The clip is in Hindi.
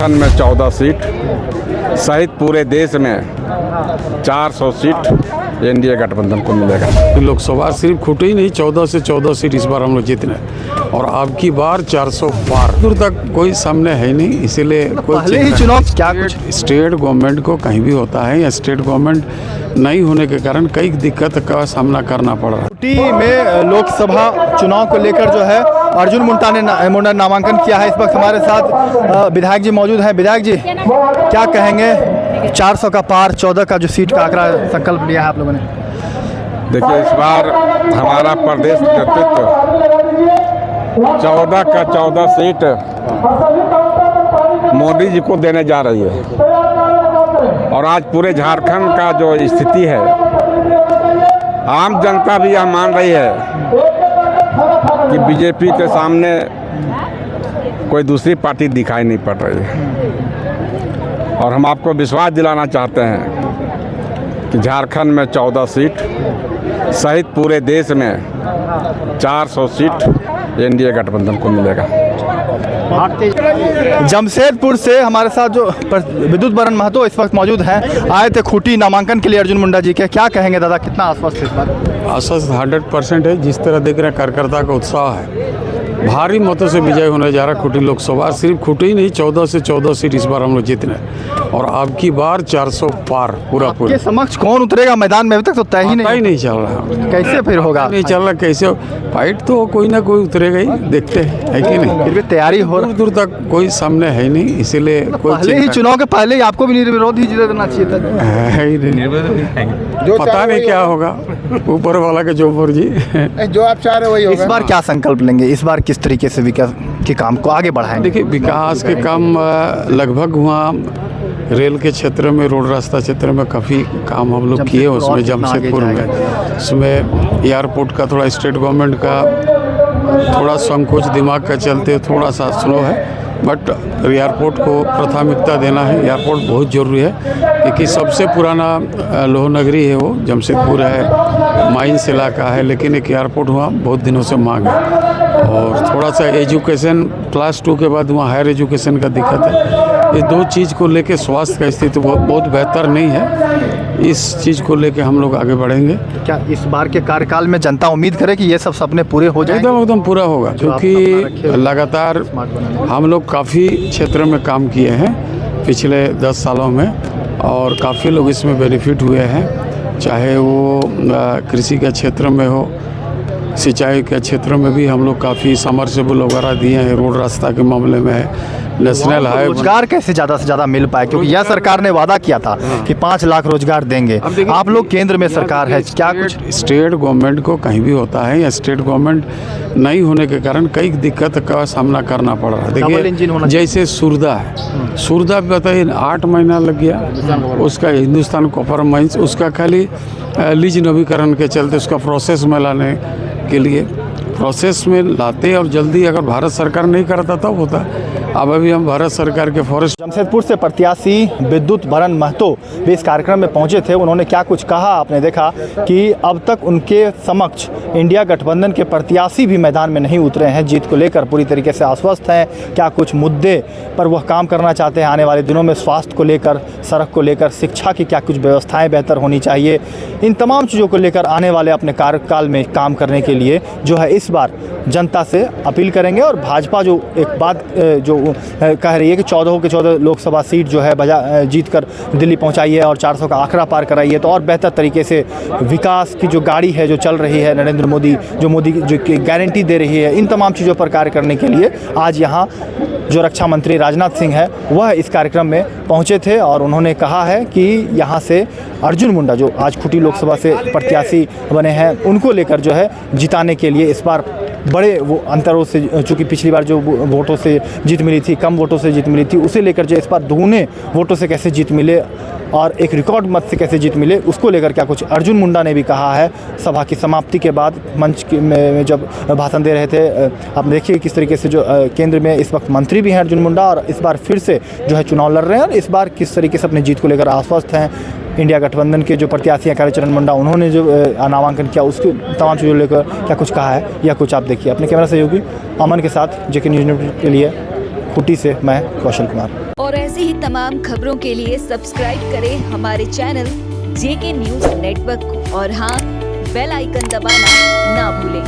झारखंड में 14 सीट सहित पूरे देश में 400 सीट एनडीए गठबंधन को मिलेगा। लोकसभा सिर्फ खूटे ही नहीं, 14 से 14 सीट इस बार हम लोग जीतने और अब की बार 400 पार। दूर तक कोई सामने है नहीं, इसीलिए पहले ही चुनाव क्या कुछ स्टेट गवर्नमेंट को कहीं भी होता है या स्टेट गवर्नमेंट नहीं होने के कारण कई दिक्कत का सामना करना पड़ रहा है। खूंटी में लोकसभा चुनाव को लेकर जो है अर्जुन मुंडा ने नामांकन किया है। इस वक्त हमारे साथ विधायक जी मौजूद हैं। विधायक जी क्या कहेंगे, 400 का पार, 14 का जो सीट का आंकड़ा संकल्प लिया है आप लोगों ने? देखिए, इस बार हमारा प्रदेश नेतृत्व 14 का 14 सीट मोदी जी को देने जा रही है और आज पूरे झारखंड का जो स्थिति है, आम जनता भी यह मान रही है कि बीजेपी के सामने कोई दूसरी पार्टी दिखाई नहीं पड़ रही है और हम आपको विश्वास दिलाना चाहते हैं कि झारखंड में 14 सीट सहित पूरे देश में 400 सीट एनडीए गठबंधन को मिलेगा। जमशेदपुर से हमारे साथ जो विद्युत बरन महतो इस वक्त मौजूद हैं, आए थे खूंटी नामांकन के लिए अर्जुन मुंडा जी के। क्या कहेंगे दादा, कितना आश्वस्त है इस बार? आश्वस्त 100% है। जिस तरह देख रहे हैं कार्यकर्ता का उत्साह है, भारी मतों से विजय होने जा रहा है खूंटी लोकसभा। सिर्फ खूंटी ही नहीं, 14 से 14 सीट इस बार हम लोग जीतने और अब की बार 400 पार पूरा। के समक्ष कौन उतरेगा मैदान में? अभी तक तो तय ही नहीं चल रहा। कैसे फिर होगा? नहीं चल रहा, कैसे फाइट तो कोई ना कोई उतरेगा ही, देखते हैं है कि नहीं। फिर भी तैयारी हो रही, दूर तक कोई सामने है नहीं, इसीलिए पहले ही चुनाव के पहले ही आपको भी निर्विरोध ही जीत देना चाहिए था। पता नहीं क्या होगा, ऊपर वाला के जो जी जो आप चाह रहे हो वही होगा। इस बार क्या संकल्प लेंगे? इस बार किस तरीके से विकास के काम को आगे बढ़ाएंगे? देखिए, विकास के काम लगभग हुआ। रेल के क्षेत्र में, रोड रास्ता क्षेत्र में काफ़ी काम हम लोग किए। उसमें जमशेदपुर में, उसमें एयरपोर्ट का थोड़ा स्टेट गवर्नमेंट का थोड़ा संकोच दिमाग का चलते थोड़ा सा स्लो है, बट एयरपोर्ट को प्राथमिकता देना है। एयरपोर्ट बहुत ज़रूरी है क्योंकि सबसे पुराना लोह नगरी है वो, जमशेदपुर है, माइंस इलाका है, लेकिन एक एयरपोर्ट हुआ बहुत दिनों से मांग है। और थोड़ा सा एजुकेशन, क्लास 2 के बाद वहाँ हायर एजुकेशन का दिक्कत है। ये दो चीज़ को लेके स्वास्थ्य का स्थिति बहुत बेहतर नहीं है। इस चीज़ को लेके हम लोग आगे बढ़ेंगे। क्या इस बार के कार्यकाल में जनता उम्मीद करे कि ये सब सपने पूरे हो जाएंगे? एकदम पूरा होगा, क्योंकि लगातार हम लोग काफ़ी क्षेत्र में काम किए हैं पिछले 10 सालों में और काफ़ी लोग इसमें बेनिफिट हुए हैं। चाहे वो कृषि के क्षेत्र में हो, सिंचाई के क्षेत्र में भी हम लोग काफ़ी समरसेबल वगैरह दिए हैं। रोड रास्ता के मामले में है, नेशनल हाईवे। रोजगार कैसे ज़्यादा से ज़्यादा मिल पाए, क्योंकि यह सरकार ने वादा किया था कि 5 लाख रोजगार देंगे। आप लोग केंद्र में सरकार है, क्या कुछ स्टेट गवर्नमेंट को कहीं भी होता है या स्टेट गवर्नमेंट नहीं होने के कारण कई दिक्कत का सामना करना पड़ रहा है। देखिए, जैसे सुरदा है, सुरदा बताइए 8 महीना लग गया उसका, हिंदुस्तान कॉपर माइंस, उसका खाली लीज नवीकरण के चलते उसका प्रोसेस में लाने के लिए प्रोसेस में लाते और जल्दी अगर भारत सरकार नहीं करता तब होता। अब अभी हम भारत सरकार के फॉरेस्ट। जमशेदपुर से प्रत्याशी विद्युत बरन महतो भी इस कार्यक्रम में पहुंचे थे। उन्होंने क्या कुछ कहा, आपने देखा कि अब तक उनके समक्ष इंडिया गठबंधन के प्रत्याशी भी मैदान में नहीं उतरे हैं। जीत को लेकर पूरी तरीके से आश्वस्त हैं। क्या कुछ मुद्दे पर वह काम करना चाहते हैं आने वाले दिनों में, स्वास्थ्य को लेकर, सड़क को लेकर, शिक्षा की क्या कुछ व्यवस्थाएं बेहतर होनी चाहिए, इन तमाम चीज़ों को लेकर आने वाले अपने कार्यकाल में काम करने के लिए जो है इस बार जनता से अपील करेंगे। और भाजपा जो एक बात जो कह रही है कि 14 के 14 लोकसभा सीट जो है जीत कर दिल्ली पहुंचाई है और 400 का आंकड़ा पार कराई है, तो और बेहतर तरीके से विकास की जो गाड़ी है जो चल रही है, नरेंद्र मोदी जो गारंटी दे रही है, इन तमाम चीज़ों पर कार्य करने के लिए आज यहाँ जो रक्षा मंत्री राजनाथ सिंह है वह इस कार्यक्रम में पहुँचे थे। और उन्होंने कहा है कि यहाँ से अर्जुन मुंडा जो आज खूंटी लोकसभा से प्रत्याशी बने हैं, उनको लेकर जो है जिताने के लिए इस बार बड़े वो अंतरों से, चूँकि पिछली बार जो वोटों से जीत मिली थी, कम वोटों से जीत मिली थी, उसे लेकर जो इस बार दुगने वोटों से कैसे जीत मिले और एक रिकॉर्ड मत से कैसे जीत मिले, उसको लेकर क्या कुछ अर्जुन मुंडा ने भी कहा है। सभा की समाप्ति के बाद मंच में जब भाषण दे रहे थे, आप देखिए किस तरीके से जो केंद्र में इस वक्त मंत्री भी हैं अर्जुन मुंडा और इस बार फिर से जो है चुनाव लड़ रहे हैं और इस बार किस तरीके से अपनी जीत को लेकर आश्वस्त हैं। इंडिया गठबंधन के जो प्रत्याशी हैं कालीचरण मुंडा, उन्होंने जो नामांकन किया उसके तमाम चीज़ों लेकर क्या कुछ कहा है, या कुछ आप देखिए। अपने कैमरा सहयोगी अमन के साथ जेके न्यूज़ के लिए कुटी से मैं कौशल कुमार। और ऐसी ही तमाम खबरों के लिए सब्सक्राइब करें हमारे चैनल JK न्यूज़ नेटवर्क को और हाँ, बेल आइकन दबाना ना भूलें।